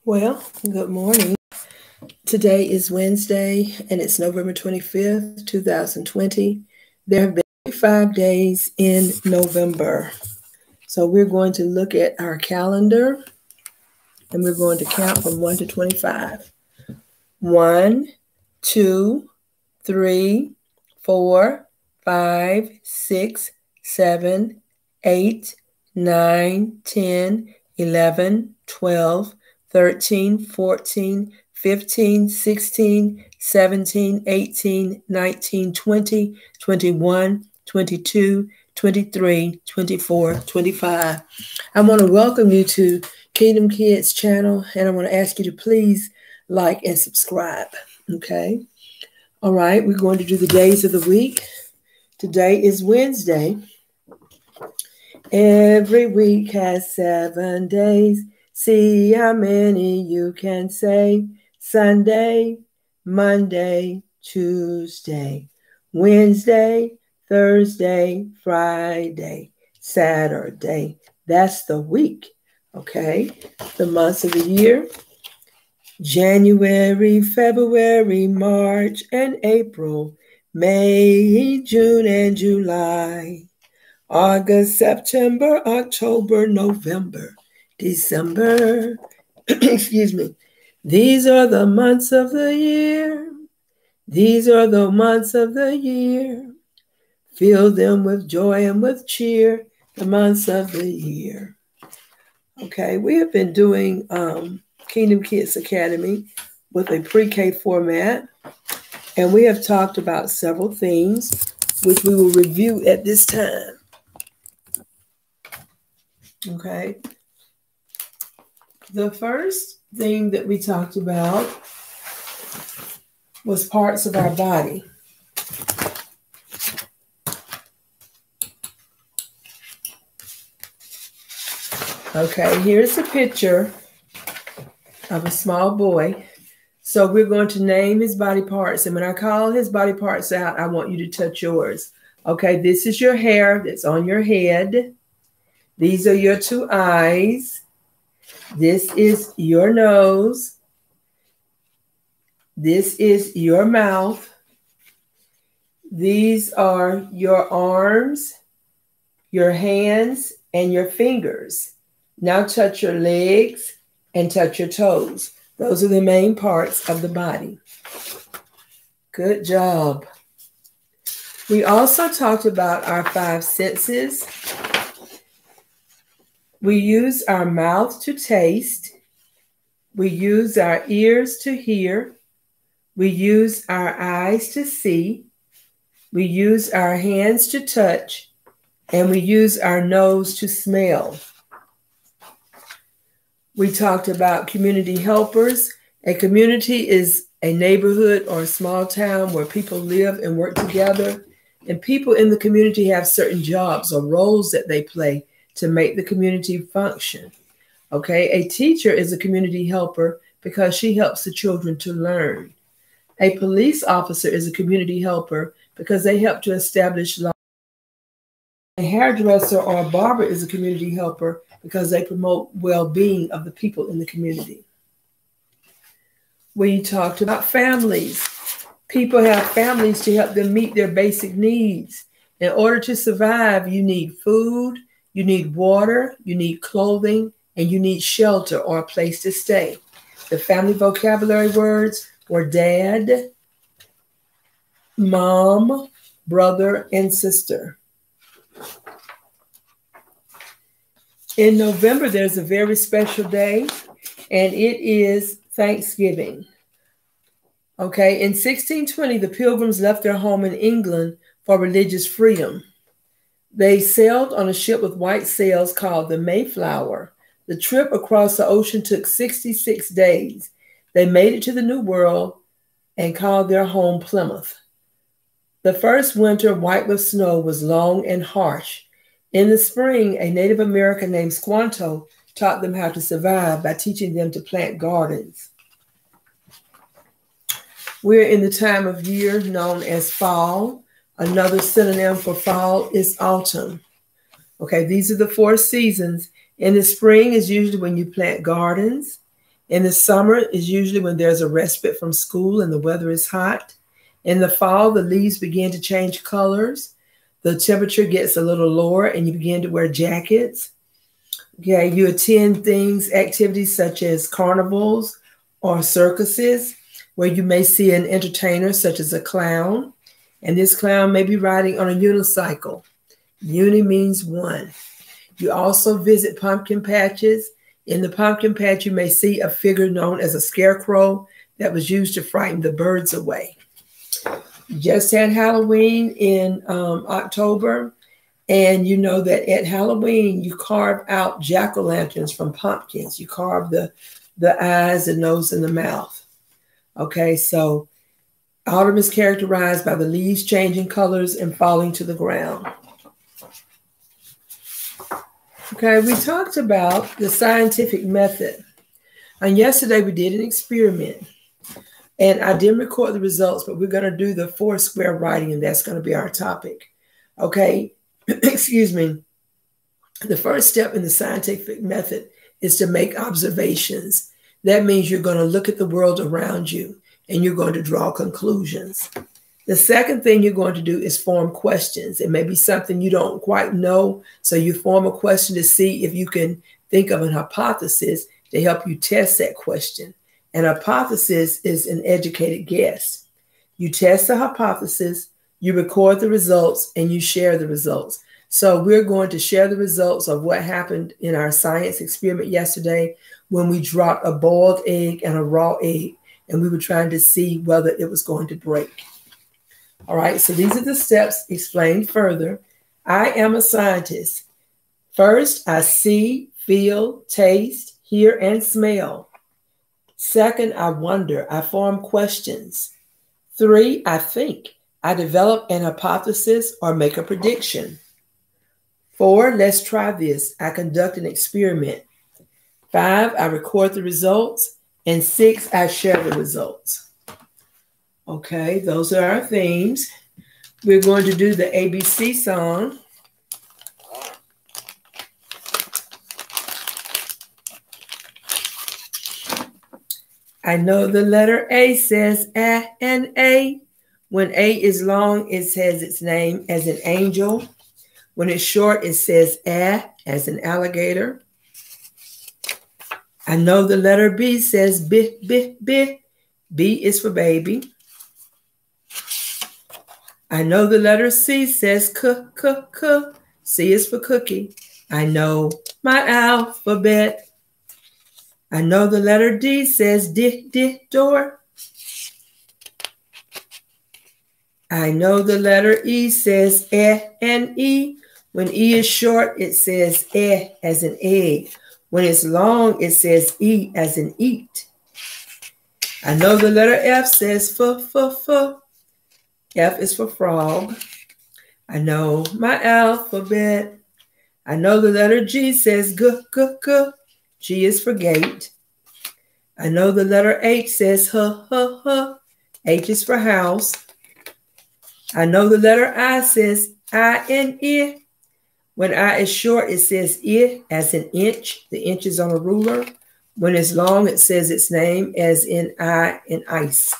Well, good morning. Today is Wednesday and it's November 25th, 2020. There have been 5 days in November. So we're going to look at our calendar and we're going to count from 1 to 25. 1, 2, 3, 4, 5, 6, 7, 8, 9, 10, 11, 12, 13, 14, 15, 16, 17, 18, 19, 20, 21, 22, 23, 24, 25. I want to welcome you to Kingdom Kids channel, and I want to ask you to please like and subscribe. Okay. All right. We're going to do the days of the week. Today is Wednesday. Every week has 7 days. See how many you can say. Sunday, Monday, Tuesday, Wednesday, Thursday, Friday, Saturday. That's the week. Okay. The months of the year: January, February, March, and April, May, June, and July, August, September, October, November, December. Excuse me. These are the months of the year. These are the months of the year. Fill them with joy and with cheer, the months of the year. Okay, we have been doing Kingdom Kids Academy with a pre-K format, and we have talked about several things which we will review at this time. Okay. The first thing that we talked about was parts of our body. Okay, here's a picture of a small boy. So we're going to name his body parts. And when I call his body parts out, I want you to touch yours. Okay, this is your hair that's on your head. These are your 2 eyes. This is your nose. This is your mouth. These are your arms, your hands, and your fingers. Now touch your legs and touch your toes. Those are the main parts of the body. Good job. We also talked about our 5 senses. We use our mouth to taste. We use our ears to hear. We use our eyes to see. We use our hands to touch. And we use our nose to smell. We talked about community helpers. A community is a neighborhood or a small town where people live and work together. And people in the community have certain jobs or roles that they play to make the community function. Okay, a teacher is a community helper because she helps the children to learn. A police officer is a community helper because they help to establish law. A hairdresser or a barber is a community helper because they promote well-being of the people in the community. We talked about families. People have families to help them meet their basic needs. In order to survive, you need food, you need water, you need clothing, and you need shelter or a place to stay. The family vocabulary words were dad, mom, brother, and sister. In November, there's a very special day, and it is Thanksgiving. Okay, in 1620, the Pilgrims left their home in England for religious freedom. They sailed on a ship with white sails called the Mayflower. The trip across the ocean took 66 days. They made it to the New World and called their home Plymouth. The first winter, white with snow, was long and harsh. In the spring, a Native American named Squanto taught them how to survive by teaching them to plant gardens. We're in the time of year known as fall. Another synonym for fall is autumn. Okay, these are the 4 seasons. In the spring is usually when you plant gardens. In the summer is usually when there's a respite from school and the weather is hot. In the fall, the leaves begin to change colors. The temperature gets a little lower and you begin to wear jackets. Okay, you attend activities such as carnivals or circuses, where you may see an entertainer such as a clown. And this clown may be riding on a unicycle. Uni means one. You also visit pumpkin patches. In the pumpkin patch, you may see a figure known as a scarecrow that was used to frighten the birds away. You just had Halloween in October, and you know that at Halloween, you carve out jack-o'-lanterns from pumpkins. You carve the eyes, the nose, and the mouth. Okay, so autumn is characterized by the leaves changing colors and falling to the ground. Okay, we talked about the scientific method. And yesterday we did an experiment. And I didn't record the results, but we're going to do the 4-square writing, and that's going to be our topic. Okay, excuse me. The first step in the scientific method is to make observations. That means you're going to look at the world around you and you're going to draw conclusions. The second thing you're going to do is form questions. It may be something you don't quite know, so you form a question to see if you can think of an hypothesis to help you test that question. An hypothesis is an educated guess. You test the hypothesis, you record the results, and you share the results. So we're going to share the results of what happened in our science experiment yesterday when we dropped a boiled egg and a raw egg, and we were trying to see whether it was going to break. All right, so these are the steps explained further. I am a scientist. First, I see, feel, taste, hear, and smell. Second, I wonder. I form questions. 3, I think. I develop an hypothesis or make a prediction. 4, let's try this. I conduct an experiment. 5, I record the results. And 6, I share the results. Okay, those are our themes. We're going to do the ABC song. I know the letter A says A and A. When A is long, it says its name as an angel. When it's short, it says A as an alligator. I know the letter B says B, B, B. B is for baby. I know the letter C says C, C, C. C is for cookie. I know my alphabet. I know the letter D says D, D, door. I know the letter E says E and E. When E is short, it says E as an egg. When it's long, it says E as in eat. I know the letter F says F, F, F. F is for frog. I know my alphabet. I know the letter G says G, G, G. G is for gate. I know the letter H says H, H, H. H is for house. I know the letter I says I and I. When I is short, it says I as an inch. The inch is on a ruler. When it's long, it says its name as in I in ice.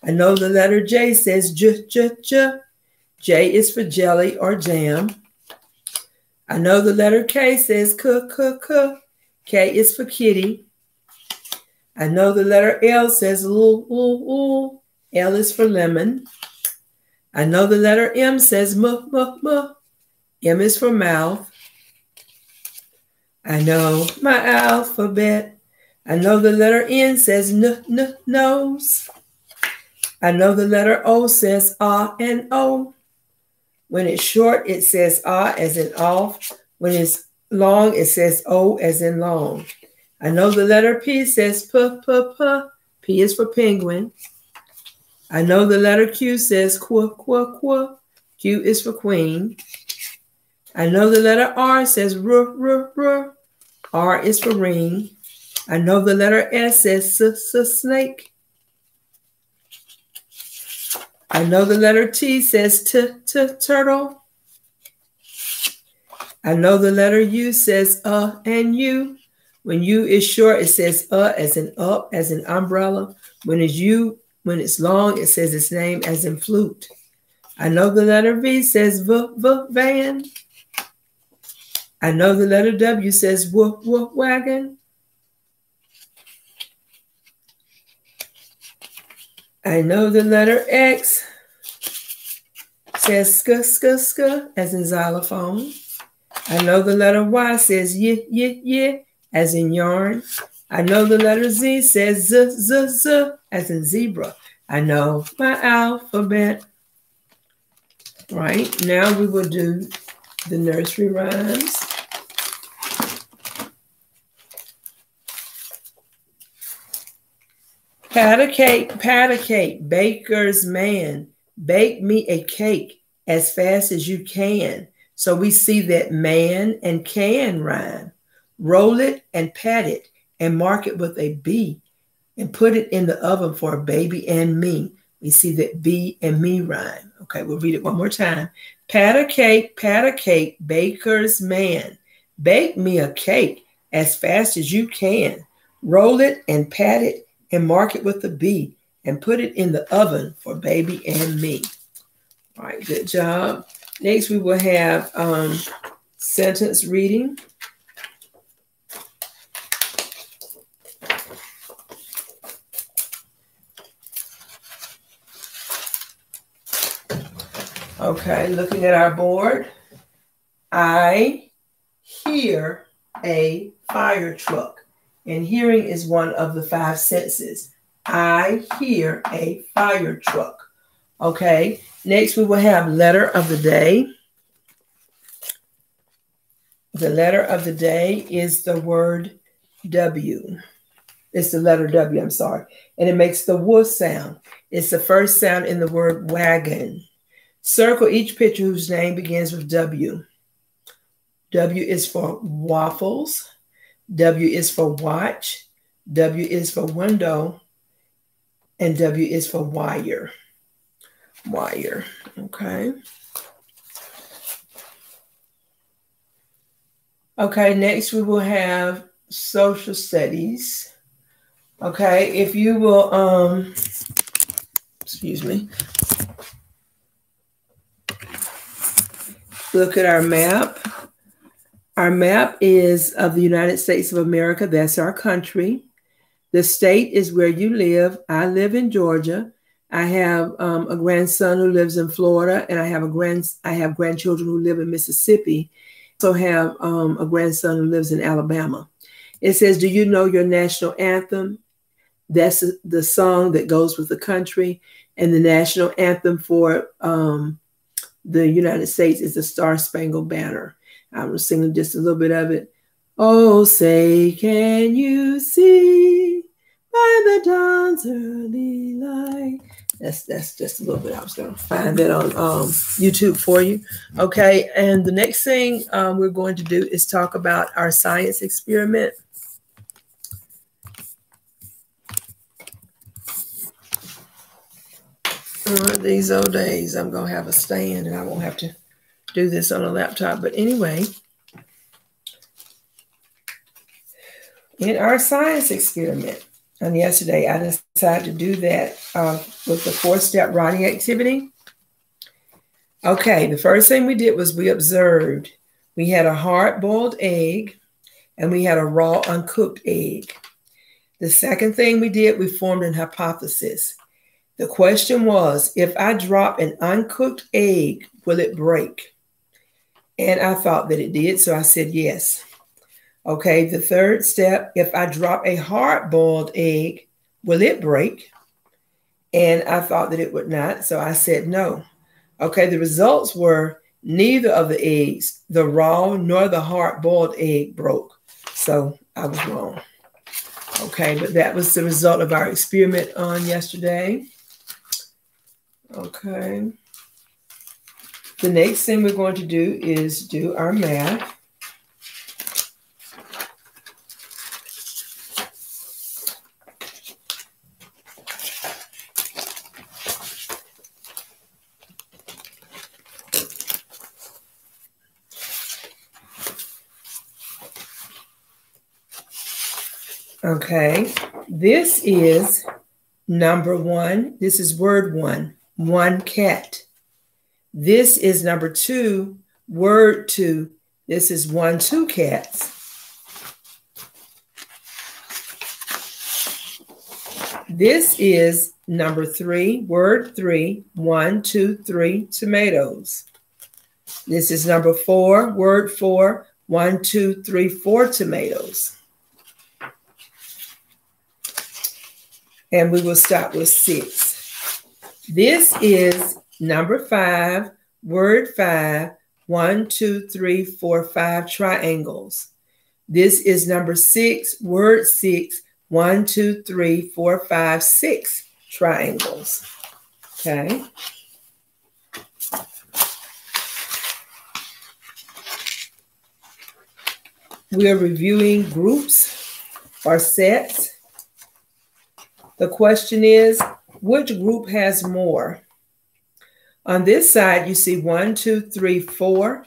I know the letter J says J, J, J. J is for jelly or jam. I know the letter K says K, K, K. K is for kitty. I know the letter L says L, L, L. L is for lemon. I know the letter M says M, M, M. M is for mouth. I know my alphabet. I know the letter N says N, N, nose. I know the letter O says A and O. When it's short, it says A as in off. When it's long, it says O as in long. I know the letter P says P, P, P. P is for penguin. I know the letter Q says Qu, Qu, Qu. Q is for queen. I know the letter R says R, R, R. R is for ring. I know the letter S says S, S, snake. I know the letter T says T, T, turtle. I know the letter U says and U. When U is short, it says as in up, as in umbrella. When it's long, it says its name as in flute. I know the letter V says van. I know the letter W says wagon. I know the letter X says ska, as in xylophone. I know the letter Y says y, as in yarn. I know the letter Z says z, as in zebra. I know my alphabet. Right, now we will do the nursery rhymes. Pat a cake, baker's man. Bake me a cake as fast as you can. So we see that man and can rhyme. Roll it and pat it and mark it with a B and put it in the oven for a baby and me. We see that B and me rhyme. Okay, we'll read it one more time. Pat a cake, baker's man. Bake me a cake as fast as you can. Roll it and pat it and mark it with a B and put it in the oven for baby and me. All right, good job. Next, we will have sentence reading. Okay, looking at our board. I hear a fire truck. And hearing is one of the 5 senses. I hear a fire truck. Okay, next we will have letter of the day. The letter of the day is the word W. It's the letter W, I'm sorry. And it makes the W sound. It's the first sound in the word wagon. Circle each picture whose name begins with W. W is for waffles. W is for watch. W is for window. And W is for wire. Wire. Okay. Okay, next we will have social studies. Okay, if you will, excuse me. Look at our map. Our map is of the United States of America. That's our country. The state is where you live. I live in Georgia. I have a grandson who lives in Florida, and I have grandchildren who live in Mississippi. I also have a grandson who lives in Alabama. It says, do you know your national anthem? That's the song that goes with the country. And the national anthem for the United States is the Star Spangled Banner. I'm singing just a little bit of it. Oh, say, can you see by the dawn's early light? That's just a little bit. I was going to find that on YouTube for you. Okay, and the next thing we're going to do is talk about our science experiment. These old days, I'm going to have a stand and I won't have to do this on a laptop. But anyway, in our science experiment, and yesterday I decided to do that with the 4-step writing activity. Okay, the first thing we did was we observed. We had a hard-boiled egg and we had a raw uncooked egg. The second thing we did, we formed an hypothesis. The question was, if I drop an uncooked egg, will it break? And I thought that it did, so I said yes. Okay, the third step, if I drop a hard-boiled egg, will it break? And I thought that it would not, so I said no. Okay, the results were neither of the eggs, the raw nor the hard-boiled egg, broke. So I was wrong. Okay, but that was the result of our experiment on yesterday. Okay. The next thing we're going to do is do our math. Okay, this is number 1. This is word 1, 1 cat. This is number 2, word 2. This is 1, 2 cats. This is number 3, word 3, 1, 2, 3 tomatoes. This is number 4, word 4, 1, 2, 3, 4 tomatoes. And we will stop with 6. This is number 5, word 5, 1, 2, 3, 4, 5 triangles. This is number 6, word 6, 1, 2, 3, 4, 5, 6 triangles. Okay. We are reviewing groups or sets. The question is, which group has more? On this side, you see 1, 2, 3, 4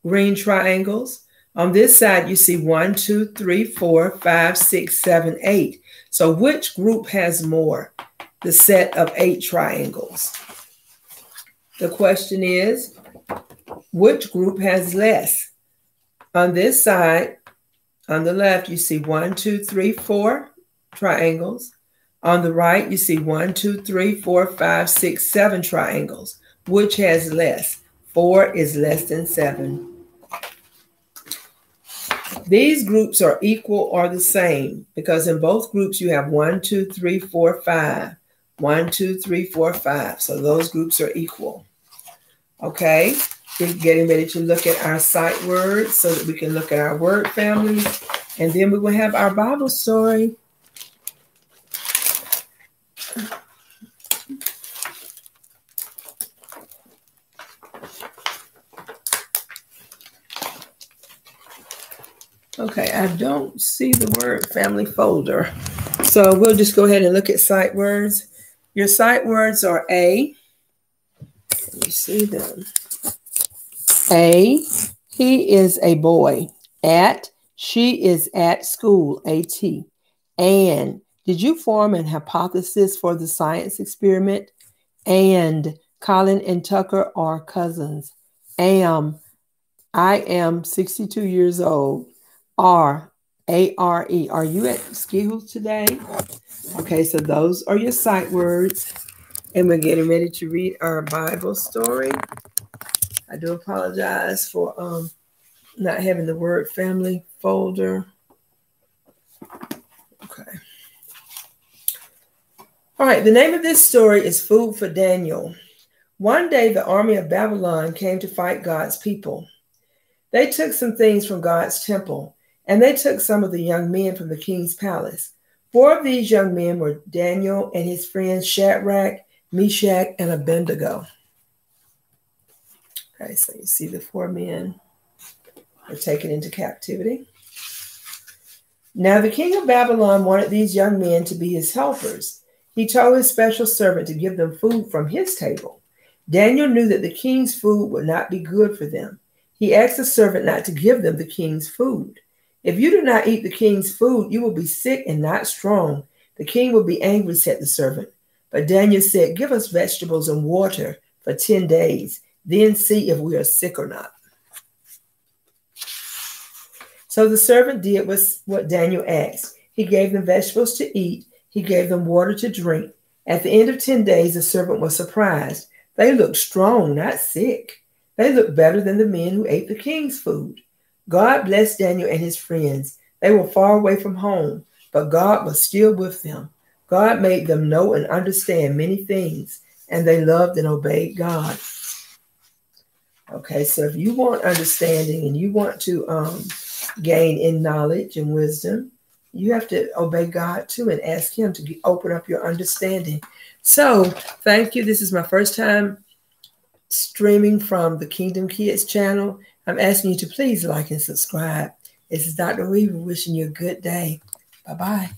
green triangles. On this side, you see 1, 2, 3, 4, 5, 6, 7, 8. So which group has more? The set of 8 triangles. The question is, which group has less? On this side, on the left, you see 1, 2, 3, 4 triangles. On the right, you see 1, 2, 3, 4, 5, 6, 7 triangles. Which has less? 4 is less than 7. These groups are equal or the same because in both groups you have 1, 2, 3, 4, 5. 1, 2, 3, 4, 5. So those groups are equal. Okay, we're getting ready to look at our sight words so that we can look at our word families. And then we will have our Bible story. Okay, I don't see the word family folder. So we'll just go ahead and look at sight words. Your sight words are A. Let me see them. A, he is a boy. At, she is at school. AT. And, did you form an hypothesis for the science experiment? And, Colin and Tucker are cousins. Am, I am 62 years old. Are, A-R-E. Are you at school today? Okay, so those are your sight words. And we're getting ready to read our Bible story. I do apologize for not having the word family folder. Okay. All right, the name of this story is Food for Daniel. One day, the army of Babylon came to fight God's people. They took some things from God's temple, and they took some of the young men from the king's palace. 4 of these young men were Daniel and his friends Shadrach, Meshach, and Abednego. Okay, so you see the 4 men are taken into captivity. Now the king of Babylon wanted these young men to be his helpers. He told his special servant to give them food from his table. Daniel knew that the king's food would not be good for them. He asked the servant not to give them the king's food. If you do not eat the king's food, you will be sick and not strong. The king will be angry, said the servant. But Daniel said, give us vegetables and water for 10 days. Then see if we are sick or not. So the servant did what Daniel asked. He gave them vegetables to eat. He gave them water to drink. At the end of 10 days, the servant was surprised. They looked strong, not sick. They looked better than the men who ate the king's food. God blessed Daniel and his friends. They were far away from home, but God was still with them. God made them know and understand many things, and they loved and obeyed God. Okay, so if you want understanding and you want to gain in knowledge and wisdom, you have to obey God too and ask him to open up your understanding. So thank you. This is my first time streaming from the Kingdom Kids channel. I'm asking you to please like and subscribe. This is Dr. Weaver wishing you a good day. Bye-bye.